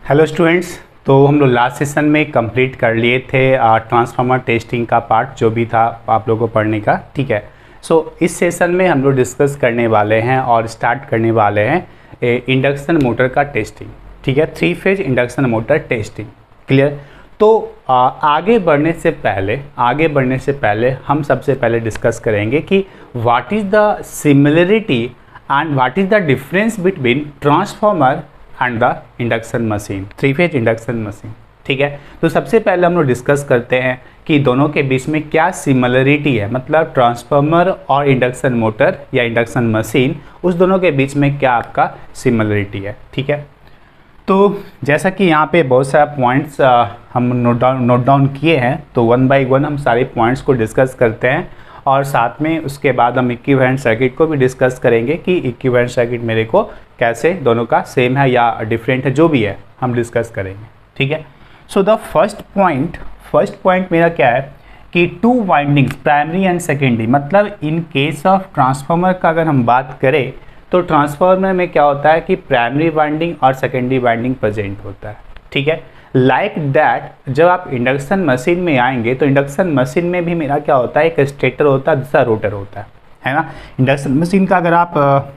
Hello students. तो हम लोग लास्ट सेशन में कंप्लीट कर लिए थे ट्रांसफार्मर टेस्टिंग का पार्ट जो भी था आप लोगों को पढ़ने का। ठीक है। इस सेशन में हम लोग डिस्कस करने वाले हैं और स्टार्ट करने वाले हैं इंडक्शन मोटर का टेस्टिंग। ठीक है, 3 phase induction motor testing. Clear. तो आगे बढ़ने से पहले हम सबसे पहले डिस्कस करेंगे कि what is the similarity and what is the difference between transformer and the induction machine, 3 phase induction machine. ठीक है। तो सबसे पहले हम लोग डिस्कस करते हैं कि दोनों के बीच में क्या सिमिलरिटी है, मतलब ट्रांसफार्मर और इंडक्शन मोटर या इंडक्शन मशीन, उस दोनों के बीच में क्या आपका सिमिलरिटी है। ठीक है। तो जैसा कि यहाँ पे बहुत सारे पॉइंट्स हम नोट डाउन किए हैं, तो 1 बाय 1 हम सारे पॉइंट्स को डिस्कस करते हैं और साथ में उसके बाद हम इक्विवेलेंट सर्किट को भी डिस्कस करेंगे कि इक्विवेलेंट सर्किट मेरे को कैसे दोनों का सेम है या डिफरेंट है, जो भी है हम डिस्कस करेंगे। ठीक है। सो द फर्स्ट पॉइंट मेरा क्या है कि 2 वाइंडिंग्स प्राइमरी एंड सेकेंडरी, मतलब इन केस ऑफ ट्रांसफार्मर का अगर हम बात करें तो ट्रांसफार्मर में क्या होता है कि प्राइमरी वाइंडिंग और सेकेंडरी वाइंडिंग प्रेजेंट होता है। ठीक है। लाइक दैट जब आप इंडक्शन मशीन में आएंगे तो इंडक्शन मशीन में भी मेरा क्या होता है, एक स्टेटर होता है, दूसरा रोटर होता है ना। इंडक्शन मशीन का अगर आप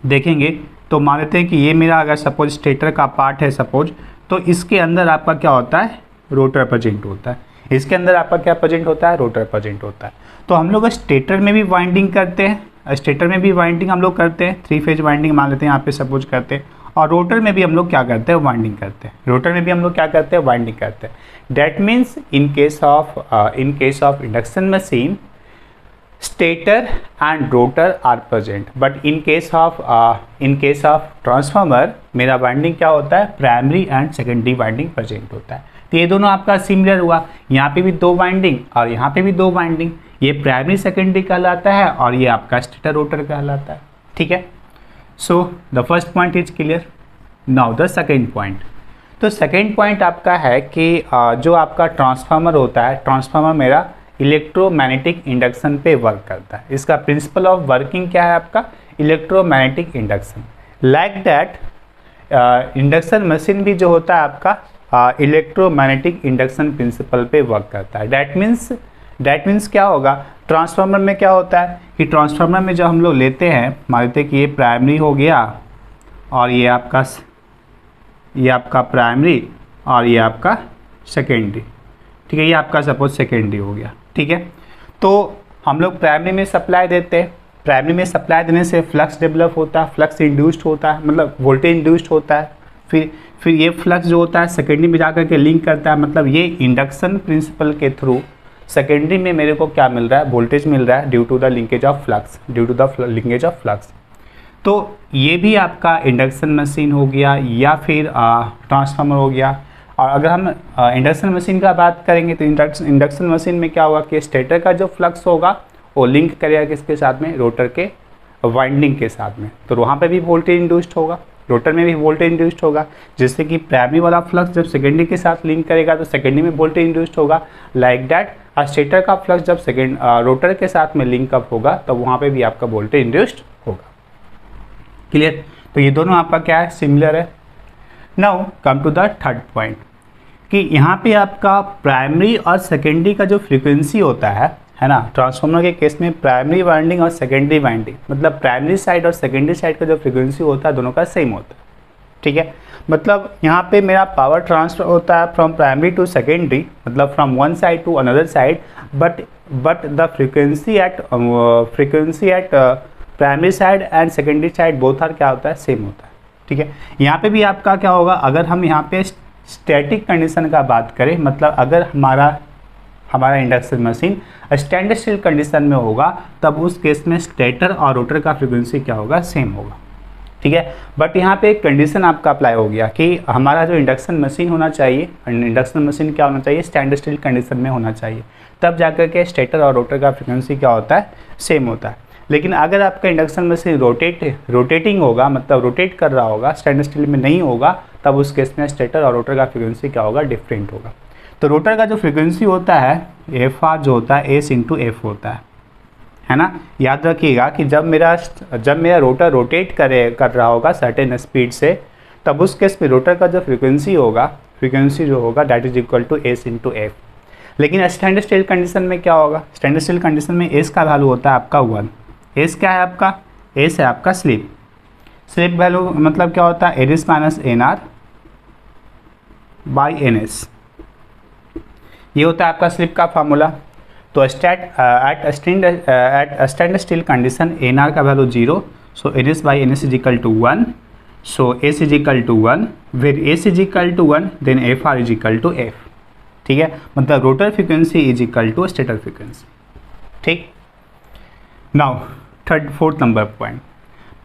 देखेंगे तो मान लेते हैं कि ये मेरा अगर सपोज स्टेटर का पार्ट है सपोज, तो इसके अंदर आपका क्या होता है, रोटर प्रेजेंट होता है। इसके अंदर आपका क्या प्रेजेंट होता है, रोटर प्रेजेंट होता है। तो हम लोग स्टेटर में भी वाइंडिंग करते हैं, स्टेटर में भी वाइंडिंग हम लोग करते हैं, 3 फेज वाइंडिंग मान लेते हैं यहाँ पे सपोज करते हैं, और रोटर में भी हम लोग क्या करते हैं, वाइंडिंग करते हैं। रोटर में भी हम लोग क्या करते हैं, वाइंडिंग करते हैं। That means in case of induction machine stator and rotor are present, but in case of transformer मेरा वाइंडिंग क्या होता है, primary and secondary winding present होता है। तो ये दोनों आपका सिमिलर हुआ, यहाँ पे भी 2 वाइंडिंग और यहाँ पे भी 2 वाइंडिंग, ये प्राइमरी सेकेंडरी कहलाता है और ये आपका स्टेटर रोटर कहलाता है। ठीक है। So the first point is clear. Now the second point. तो सेकेंड पॉइंट आपका है कि जो आपका ट्रांसफार्मर होता है, ट्रांसफार्मर मेरा इलेक्ट्रोमैग्नेटिक इंडक्शन पे वर्क करता है। इसका प्रिंसिपल ऑफ वर्किंग क्या है आपका, electromagnetic induction. Like that induction machine भी जो होता है आपका इलेक्ट्रोमैग्नेटिक इंडक्शन प्रिंसिपल पे वर्क करता है। दैट मीन्स क्या होगा, ट्रांसफार्मर में क्या होता है कि ट्रांसफार्मर में जब हम लोग लेते हैं, मान लेते हैं कि ये प्राइमरी हो गया और ये आपका प्राइमरी और ये आपका सेकेंडरी। ठीक है, ये आपका सपोज सेकेंडरी हो गया। ठीक है। तो हम लोग प्राइमरी में सप्लाई देते हैं, प्राइमरी में सप्लाई देने से फ्लक्स डेवलप होता है, फ्लक्स इंड्यूस्ड होता है, मतलब वोल्टेज इंड्यूस्ड होता है। फिर ये फ्लक्स जो होता है सेकेंडरी में जाकर के लिंक करता है, मतलब ये इंडक्शन प्रिंसिपल के थ्रू सेकेंडरी में मेरे को क्या मिल रहा है, वोल्टेज मिल रहा है due to the linkage of flux. तो ये भी आपका इंडक्शन मशीन हो गया या फिर ट्रांसफार्मर हो गया। और अगर हम इंडक्शन मशीन का बात करेंगे तो इंडक्शन मशीन में क्या होगा कि स्टेटर का जो फ्लक्स होगा वो लिंक करेगा किसके साथ में, रोटर के वाइंडिंग के साथ में। तो वहाँ पे भी वोल्टेज इंड्यूस्ड होगा, रोटर में भी वोल्टेज इंड्यूस्ड होगा, जिससे कि प्राइमरी वाला फ्लक्स जब सेकेंडरी के साथ लिंक करेगा तो सेकेंडरी में वोल्टेज इंड्यूस्ड होगा। लाइक दैट स्टेटर का फ्लक्स जब रोटर के साथ में लिंक अप होगा तो वहाँ पे भी आपका वोल्टेज इंड्यूस्ड होगा। क्लियर। तो ये दोनों आपका क्या है, सिमिलर है। Now come to the third point कि यहाँ पे आपका प्राइमरी और सेकेंडरी का जो फ्रीक्वेंसी होता है ना, ट्रांसफार्मर के केस में प्राइमरी वाइंडिंग और सेकेंडरी वाइंडिंग, मतलब प्राइमरी साइड और सेकेंडरी साइड का जो फ्रीक्वेंसी होता है दोनों का सेम होता है। ठीक है। मतलब यहाँ पे मेरा पावर ट्रांसफर होता है फ्रॉम प्राइमरी टू सेकेंडरी, मतलब from one side to another side, but the frequency at primary side and secondary side both are क्या होता है, सेम होता है। ठीक है। यहाँ पे भी आपका क्या होगा, अगर हम यहाँ पे स्टैटिक कंडीशन का बात करें, मतलब अगर हमारा induction machine stand still condition में होगा तब उस केस में स्टेटर और रोटर का फ्रीक्वेंसी क्या होगा, सेम होगा। ठीक है। बट यहाँ पे एक कंडीशन आपका अप्लाई हो गया कि हमारा जो इंडक्शन मशीन होना चाहिए, इंडक्शन मशीन क्या होना चाहिए, स्टैंड स्टिल कंडीशन में होना चाहिए, तब जाकर के स्टेटर और रोटर का फ्रीक्वेंसी क्या होता है, सेम होता है। लेकिन अगर आपका इंडक्शन मशीन रोटेटिंग होगा, मतलब रोटेट कर रहा होगा, स्टैंड स्टिल में नहीं होगा, तब उस केस में स्टेटर और रोटर का फ्रीक्वेंसी क्या होगा, डिफरेंट होगा। तो रोटर का जो फ्रीक्वेंसी होता है एफ आर जो होता है एस इंटू एफ होता है ना। याद रखिएगा कि जब मेरा रोटर रोटेट कर रहा होगा सर्टेन स्पीड से, तब उस केस में रोटर का जो फ्रीक्वेंसी जो होगा that is equal to S into F. लेकिन स्टैंडर्ड स्टिल कंडीशन में क्या होगा, स्टैंडर्ड स्टिल कंडीशन में एस का वैल्यू होता है आपका 1। एस क्या है आपका, एस है आपका स्लिप वैल्यू, मतलब क्या होता है एरिस minus N R by N S, ये होता है आपका स्लिप का फार्मूला। तो at standard still condition N R का value 0, so N S by N S is equal to 1, so S is equal to 1, where S is equal to 1 then F R is equal to F. ठीक है, मतलब rotor frequency is equal to stator frequency. ठीक, now fourth number point,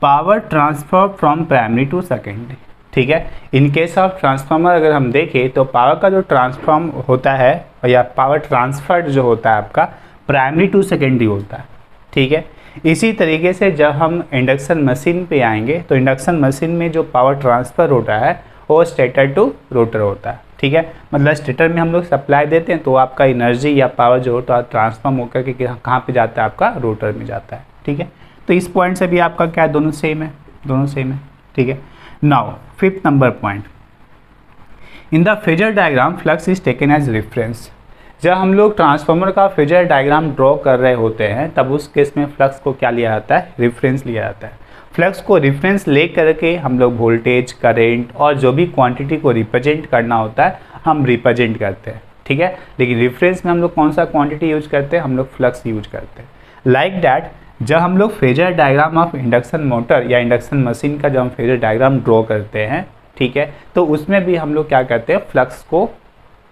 power transfer from primary to secondary. ठीक है, in case of transformer अगर हम देखें तो पावर का जो ट्रांसफॉर्म होता है या पावर ट्रांसफर जो होता है आपका प्राइमरी टू सेकेंडरी होता है। ठीक है, इसी तरीके से जब हम इंडक्शन मशीन पे आएंगे तो इंडक्शन मशीन में जो पावर ट्रांसफ़र होता है वो स्टेटर टू रोटर होता है। ठीक है, मतलब स्टेटर में हम लोग सप्लाई देते हैं तो आपका एनर्जी या पावर जो होता है ट्रांसफॉर्म होकर के कहाँ पे जाता है, आपका रोटर में जाता है। ठीक है, तो इस पॉइंट से भी आपका क्या है, दोनों सेम है। ठीक है, now fifth number point, in the phasor diagram flux is taken as reference. जब हम लोग ट्रांसफार्मर का फेजर डायग्राम ड्रॉ कर रहे होते हैं तब उस केस में फ्लक्स को क्या लिया जाता है, रेफरेंस लिया जाता है। फ्लक्स को रेफरेंस ले करके हम लोग वोल्टेज, करंट और जो भी क्वांटिटी को रिप्रेजेंट करना होता है हम रिप्रेजेंट करते हैं। ठीक है, लेकिन रेफरेंस में हम लोग कौन सा क्वांटिटी यूज करते हैं, हम लोग फ्लक्स यूज करते हैं। लाइक दैट जब हम लोग phasor diagram of induction motor या इंडक्शन मशीन का जब हम फेजर डायग्राम ड्रॉ करते हैं, ठीक है, तो उसमें भी हम लोग क्या करते हैं,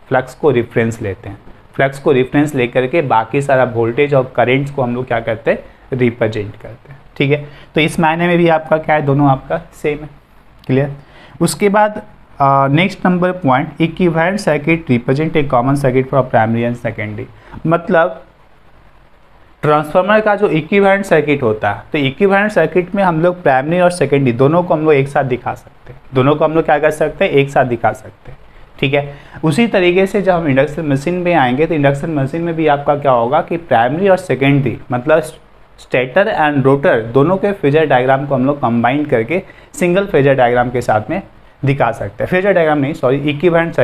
फ्लक्स को रेफरेंस लेते हैं। फ्लक्स को रेफरेंस लेकर के बाकी सारा वोल्टेज और करेंट्स को हम लोग क्या करते हैं, रिप्रेजेंट करते हैं। ठीक है, तो इस मायने में भी आपका क्या है, दोनों आपका सेम है। क्लियर। उसके बाद next number point, equivalent circuit represent a common circuit for primary and secondary. मतलब ट्रांसफार्मर का जो इक्विवेलेंट सर्किट होता है तो इक्विवेलेंट सर्किट में हम लोग प्राइमरी और सेकेंडरी दोनों को हम लोग एक साथ दिखा सकते हैं, दोनों को हम लोग क्या कर सकते हैं, एक साथ दिखा सकते हैं। ठीक है, उसी तरीके से जब हम इंडक्शन मशीन में आएंगे तो इंडक्शन मशीन में भी आपका क्या होगा कि प्राइमरी और सेकेंडरी मतलब स्टेटर एंड रोटर दोनों के फेजर डायग्राम को हम लोग कंबाइन करके सिंगल फेजर डायग्राम के साथ में दिखा सकते हैं। फेजर डायग्राम नहीं, सॉरी, इक्विवेलेंट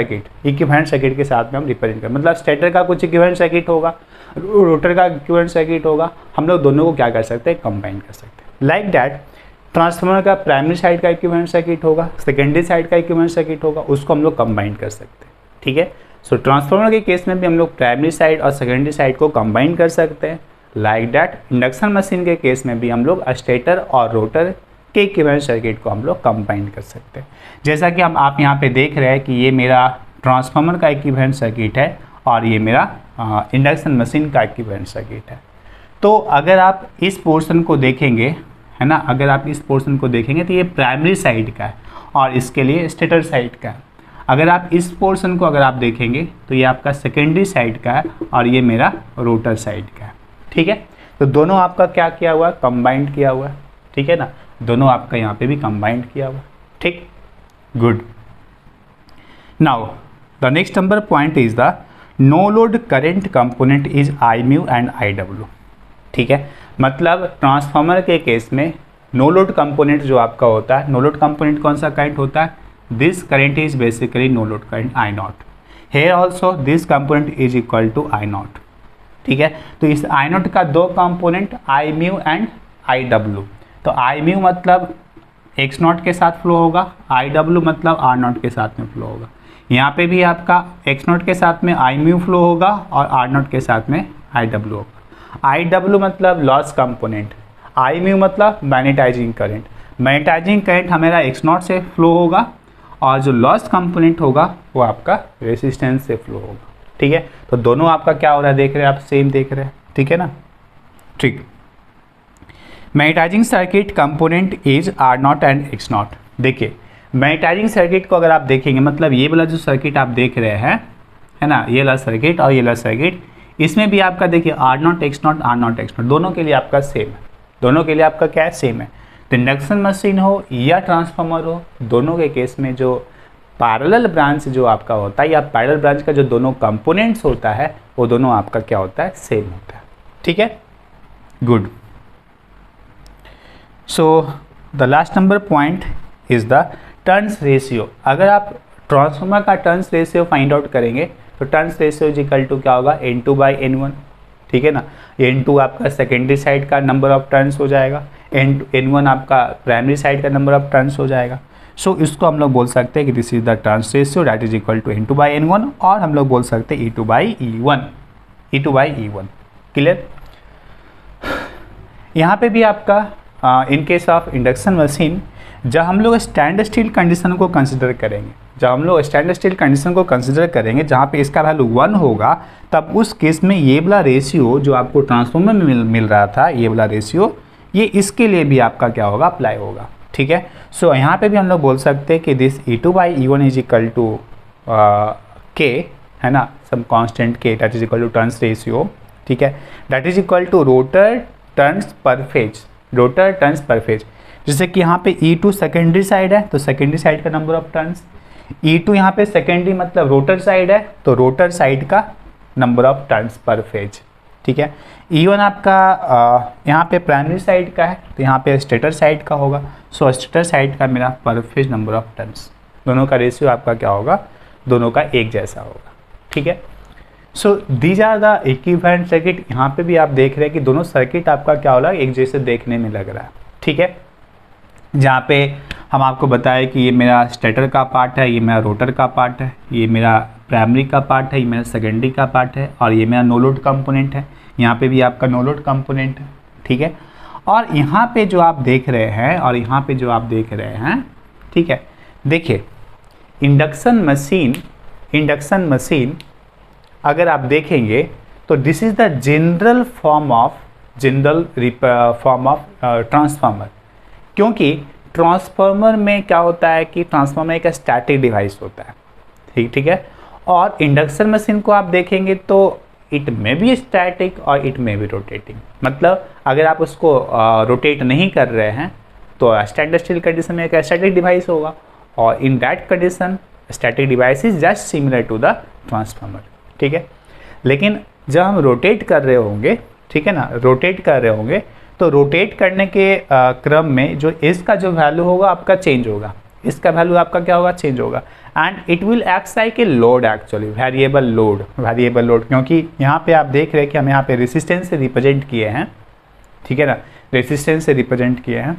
सर्किट के साथ में हम रिप्रेजेंट करें। मतलब स्टेटर का कुछ इक्विवेलेंट सर्किट होगा, रोटर का इक्विवेलेंट सर्किट होगा, हम लोग दोनों को क्या कर सकते हैं, कंबाइन कर सकते हैं। लाइक दैट ट्रांसफार्मर का प्राइमरी साइड का इक्विवेलेंट सर्किट होगा, सेकेंडरी साइड का इक्विवेलेंट सर्किट होगा, उसको हम लोग कंबाइन कर सकते हैं। ठीक है, सो ट्रांसफार्मर के केस में भी हम लोग प्राइमरी साइड और सेकेंडरी साइड को कंबाइन कर सकते हैं। लाइक दैट इंडक्शन मशीन के केस में भी हम लोग स्टेटर और रोटर के इक्विवेलेंट सर्किट को हम लोग कंबाइन कर सकते हैं। जैसा कि आप यहाँ पे देख रहे हैं कि ये मेरा ट्रांसफार्मर का इक्विवेलेंट सर्किट है और ये मेरा इंडक्शन मशीन का इक्विवेलेंट सर्किट है। तो अगर आप इस पोर्शन को देखेंगे, है ना, अगर आप इस पोर्शन को देखेंगे तो ये प्राइमरी साइड का है और इसके लिए स्टेटर साइड का है। अगर आप इस पोर्शन को अगर आप देखेंगे तो ये आपका सेकेंडरी साइड का है और ये मेरा रोटर साइड का है। ठीक है, तो दोनों आपका क्या किया हुआ है, कंबाइंड किया हुआ है। ठीक है ना, दोनों आपका यहाँ पे भी कंबाइंड किया हुआ है। ठीक, good. Now the next number point is the no load current component is I mu and I W. ठीक है, मतलब ट्रांसफार्मर के केस में नो लोड कंपोनेंट जो आपका होता है, नो लोड कंपोनेंट कौन सा करंट होता है, this current is basically no load current I naught. Here also this component is equal to I naught. ठीक है, तो इस आई नॉट का दो component I mu and I W. तो आई म्यू मतलब एक्स नॉट के साथ फ्लो होगा, आई डब्ल्यू मतलब आर नॉट के साथ में फ्लो होगा। यहाँ पे भी आपका एक्स नॉट के साथ में आई म्यू फ्लो होगा और आर नॉट के साथ में आई डब्ल्यू होगा। आई डब्ल्यू मतलब लॉस कंपोनेंट, आई म्यू मतलब मैग्नेटाइजिंग करंट। मैग्नेटाइजिंग करंट हमारा एक्स नॉट से फ्लो होगा और जो लॉस कंपोनेंट होगा वो आपका रेसिस्टेंस से फ्लो होगा। ठीक है, तो दोनों आपका क्या हो रहा है, देख रहे हैं आप, सेम देख रहे हैं। ठीक है ना, ठीक। Magnetising circuit component is R naught and X naught. देखिए मैग्नेटाइजिंग सर्किट को अगर आप देखेंगे, मतलब ये वाला जो सर्किट आप देख रहे हैं, है ना, ये वाला सर्किट और ये वाला सर्किट, इसमें भी आपका देखिए R naught X naught, R naught X naught, दोनों के लिए आपका सेम है। दोनों के लिए आपका क्या है, सेम है। तो इंडक्शन मशीन हो या ट्रांसफार्मर हो, दोनों के केस में जो पैरेलल ब्रांच जो आपका होता है या पैरेलल ब्रांच का जो दोनों कंपोनेंट्स होता है वो दोनों आपका क्या होता है, सेम होता है। ठीक है, good. So the last number point is the turns ratio, अगर आप ट्रांसफार्मर का टर्न्स रेशियो फाइंड आउट करेंगे तो turns ratio is equal to क्या होगा, N2 बाई N1, ठीक है ना। N2 आपका सेकेंडरी साइड का नंबर ऑफ टर्न्स हो जाएगा, N1 आपका प्राइमरी साइड का नंबर ऑफ टर्न्स हो जाएगा। सो इसको हम लोग बोल सकते हैं कि this is the turns ratio that is equal to N2 by N1, और हम लोग बोल सकते हैं E2 बाई E1, क्लियर। यहाँ पे भी आपका in case of induction machine जब हम लोग स्टैंड स्टिल कंडीशन को कंसिडर करेंगे, जहाँ पे इसका वैल्यू 1 होगा, तब उस केस में ये वाला रेशियो जो आपको ट्रांसफार्मर में मिल रहा था, ये वाला रेशियो, ये इसके लिए भी आपका क्या होगा, अप्लाई होगा, ठीक है। सो यहाँ पे भी हम लोग बोल सकते हैं कि this E2 by E1 is equal to K, है ना, some constant K that is equal to turns ratio, ठीक है, that is equal to rotor turns per phase, जैसे कि यहाँ पे E2 सेकेंडरी साइड है तो सेकेंडरी साइड का नंबर ऑफ टर्न्स, E2 यहाँ पे सेकेंडरी मतलब रोटर साइड है तो रोटर साइड का number of turns per phase, ठीक है। E1 आपका यहाँ पे प्राइमरी साइड का है तो यहाँ पे स्टेटर साइड का होगा, सो स्टेटर साइड का मेरा पर फेज नंबर ऑफ टर्न्स, दोनों का रेशियो आपका क्या होगा, दोनों का एक जैसा होगा, ठीक है। So these are the equivalent circuit. यहाँ पे भी आप देख रहे हैं कि दोनों सर्किट आपका क्या हो रहा है, एक जैसे देखने में लग रहा है, ठीक है। जहाँ पे हम आपको बताएं कि ये मेरा स्टेटर का पार्ट है, ये मेरा रोटर का पार्ट है, ये मेरा प्राइमरी का पार्ट है, ये मेरा सेकेंडरी का पार्ट है, और ये मेरा नो लोड कंपोनेंट है, यहाँ पे भी आपका नो लोड कंपोनेंट है, ठीक है। और यहाँ पे जो आप देख रहे हैं, ठीक है, देखिए इंडक्शन मशीन अगर आप देखेंगे तो this is the general form of transformer, क्योंकि ट्रांसफार्मर में क्या होता है कि ट्रांसफार्मर एक स्टैटिक डिवाइस होता है, ठीक है। और इंडक्शन मशीन को आप देखेंगे तो इट में बी स्टैटिक और इट में बी रोटेटिंग, मतलब अगर आप उसको रोटेट नहीं कर रहे हैं तो स्टैंडर्ड स्टिल कंडीशन में एक स्टैटिक डिवाइस होगा, और in that condition static device is just similar to the transformer, ठीक है। लेकिन जब हम रोटेट कर रहे होंगे, ठीक है ना, तो रोटेट करने के क्रम में जो इसका जो वैल्यू होगा आपका चेंज होगा, इसका वैल्यू आपका क्या होगा, चेंज होगा, and it will act like a load, actually variable load, क्योंकि यहाँ पे आप देख रहे हैं कि हम यहाँ पे रेसिस्टेंस से रिप्रेजेंट किए हैं, ठीक है ना,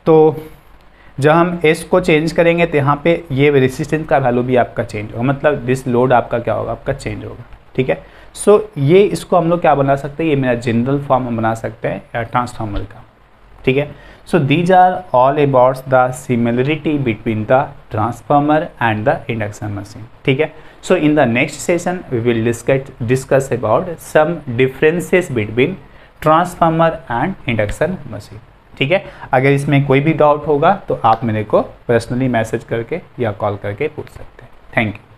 तो जब हम एस को चेंज करेंगे तो यहाँ पे ये रेसिस्टेंस का वैल्यू भी आपका चेंज होगा, मतलब दिस लोड आपका क्या होगा, आपका चेंज होगा, ठीक है। सो ये इसको हम लोग क्या बना सकते हैं, ये मेरा जनरल फॉर्म हम बना सकते हैं ट्रांसफार्मर का, ठीक है। So these are all about the similarity between the transformer and the induction machine, ठीक है। So in the next session we will discuss about some differences between transformer and induction machine, ठीक है। अगर इसमें कोई भी डाउट होगा तो आप मेरे को पर्सनली मैसेज करके या कॉल करके पूछ सकते हैं। Thank you.